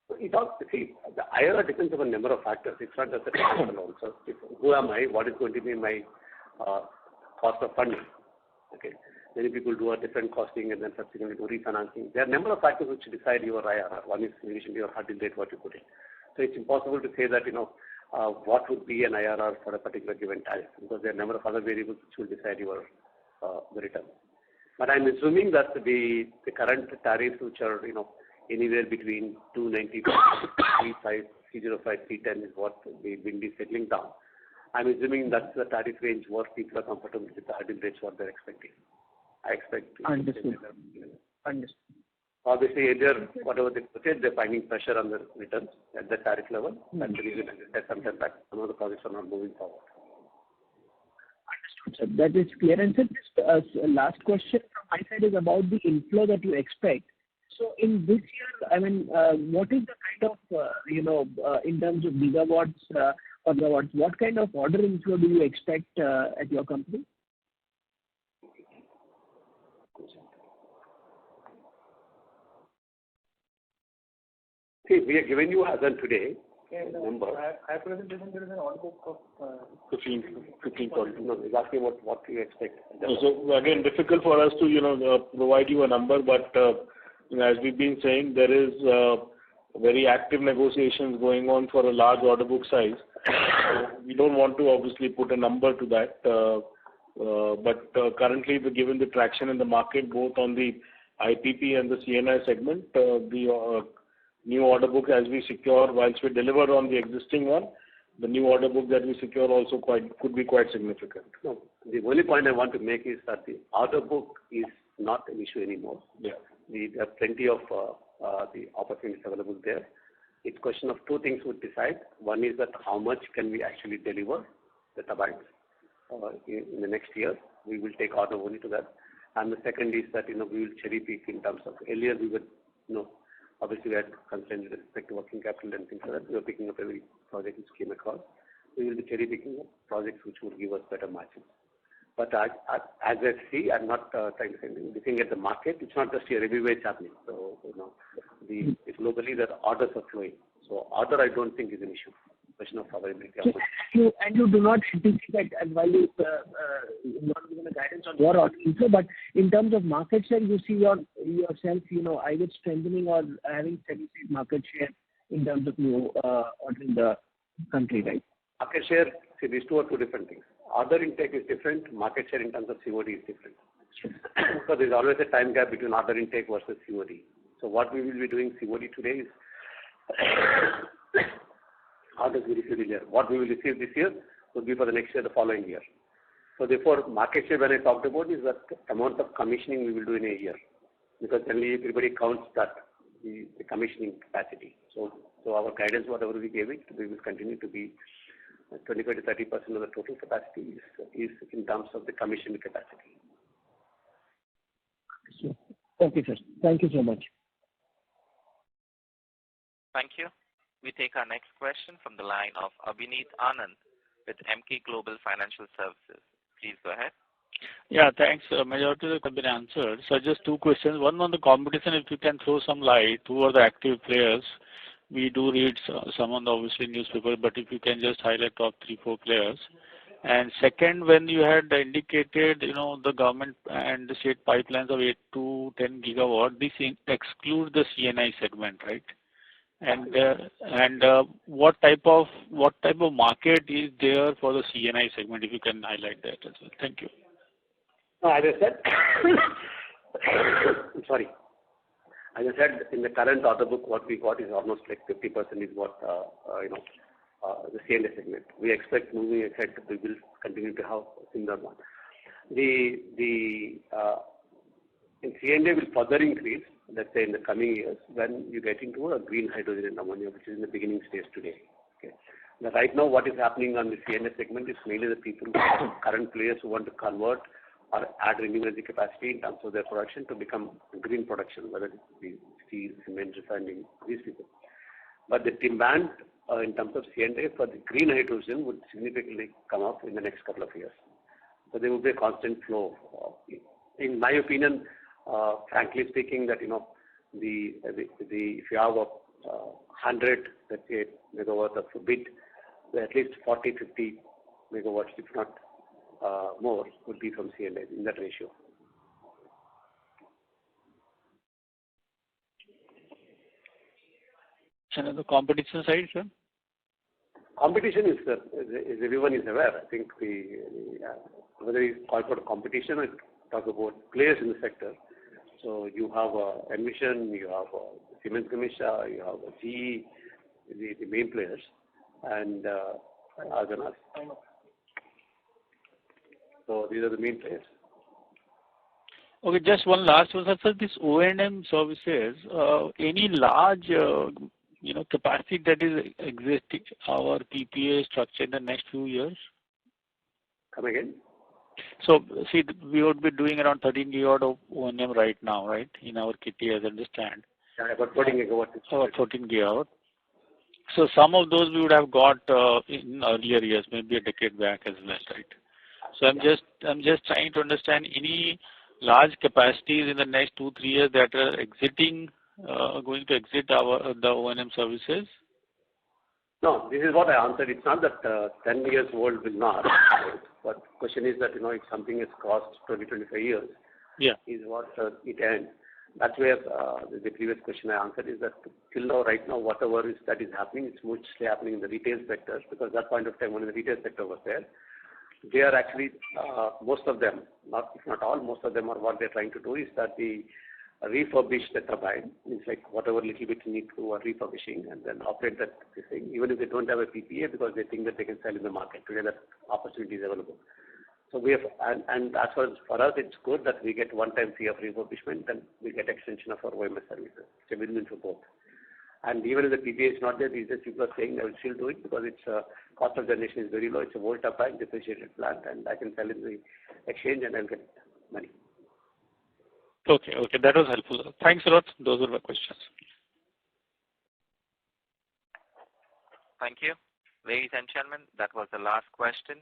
The IRR depends on a number of factors. It's not just the tariff alone. So who am I? What is going to be my cost of funding? Okay. Many people do a different costing and then subsequently do refinancing. There are a number of factors which decide your IRR. One is in relation to your hurdle rate, what you put in. So it's impossible to say that, what would be an IRR for a particular given tariff, because there are a number of other variables which will decide your the return. But I'm assuming that the current tariffs, which are anywhere between 295, 305, 305, 310 is what the wind is settling down. I'm assuming that's the tariff range what people are comfortable with the hurdle rates what they're expecting. I expect. Understood. Obviously, either whatever they purchase, they're finding pressure on the returns at the tariff level. That's the reason that sometimes some of the projects are not moving forward. Understood, sir. That is clear. And sir, just last question from my side is about the inflow that you expect. So in this year, what is the kind of, in terms of gigawatts or megawatts, what kind of order inflow do you expect at your company? See, we are giving you as on today number. At presentation, there is an order book of 15. No, he's asking what you expect. So again, difficult for us to provide you a number, but as we've been saying, there is very active negotiations going on for a large order book size. We don't want to obviously put a number to that, but currently, given the traction in the market, both on the IPP and the CNI segment, the new order book as we secure, whilst we deliver on the existing one, the new order book that we secure also could be quite significant. No, the only point I want to make is that the order book is not an issue anymore. Yeah. There are plenty of the opportunities available there. It's a question of two things would decide. One is that how much can we actually deliver the turbines in the next year. We will take order only to that. And the second is that we will cherry pick in terms of earlier we would obviously we had constraints with respect to working capital and things like that. We were picking up every project which came across. We will be cherry picking up projects which would give us better margins. But as I see, I'm not trying to say anything. Looking at the market, it's not just here, everywhere it's happening. So, it's globally that orders are flowing. So order I don't think is an issue. Question of availability. And you do not anticipate, and while you not given a guidance on your order inflow, but in terms of market share, you see yourself, either strengthening or having steady state market share in terms of new order in the country, right? Market share, see, these two are two different things. Order intake is different. Market share in terms of COD is different. So there's always a time gap between order intake versus COD. So what we will be doing COD today is orders we receive this year. What we will receive this year will be for the next year, the following year. So therefore, market share when I talked about is that amount of commissioning we will do in a year, because generally everybody counts that the commissioning capacity. So our guidance, whatever we gave it, we will continue to be 25 to 30% of the total capacity is in terms of the commissioned capacity. Okay, sir. Thank you so much. Thank you. We take our next question from the line of Abhineet Anand with Emkay Global Financial Services. Please go ahead. Yeah, thanks. Majority of them have been answered. So just two questions. One on the competition, if you can throw some light, who are the active players? We do read some on the obviously newspaper, but if you can just highlight top 3-4 players. And second, when you had indicated, the government and the state pipelines of 8 to 10 gigawatt, this excludes the CNI segment, right? And what type of market is there for the CNI segment? If you can highlight that as well. Thank you. As I said, sorry. As I said, in the current order book, what we got is almost like 50% is what the CNI segment. We expect moving ahead, we will continue to have a similar one. The in CNI will further increase, let's say in the coming years, when you get into a green hydrogen and ammonia, which is in the beginning stage today. Okay. Now, right now, what is happening on the CNI segment is mainly the people, current players who want to convert or add renewable energy capacity in terms of their production to become green production, whether it be steel, cement, refining, these people. But the demand in terms of CNI for the green hydrogen would significantly come up in the next couple of years. So there will be a constant flow. In my opinion, frankly speaking, that if you have 100, let's say, megawatt of bid, at least 40, 50 megawatts, if not more, would be from CNI in that ratio. And on the competition side, sir? Competition is everyone is aware. I think whether you call for competition or talk about players in the sector. So you have Envision, you have Siemens Gamesa, you have GE, the main players, and Argonaut. So these are the main players. Okay, just one last one, sir. This O&M services, any large capacity that is existing, our PPA structure in the next few years? Come again? So, see, we would be doing around 13 gigawatt of O&M right now, right, in our kitty, as I understand. Yeah, about 14 gigawatt. About 14 gigawatt. So some of those we would have got in earlier years, maybe a decade back as well, right? So I'm just trying to understand any large capacities in the next 2-3 years that are going to exit the O&M services. No, this is what I answered. It's not that 10 years old will not. But the question is that, if something has cost 20-25 years, is what it ends. That's where the previous question I answered is that till now, right now, whatever that is happening, it's mostly happening in the retail sectors, because that point of time when the retail sector was there, they are actually, most of them, if not all, most of them are what they're trying to do is that they refurbish the turbine. It's like whatever little bit you need to refurbishing and then operate that thing, even if they don't have a PPA, because they think that they can sell in the market. Today that opportunity is available. So we have, and as far as for us, it's good that we get one-time fee of refurbishment and we get extension of our OMS services. It's a win-win for both. And even if the PPA is not there, these days people are saying I will still do it because its cost of generation is very low. It's a old turbine, depreciated plant, and I can sell in the exchange and I'll get money. Okay, that was helpful. Thanks a lot. Those were my questions. Thank you. Ladies and gentlemen, that was the last question.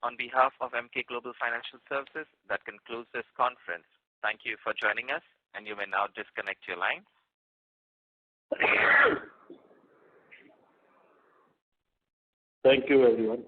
On behalf of Emkay Global Financial Services, that concludes this conference. Thank you for joining us, and you may now disconnect your line. Thank you, everyone.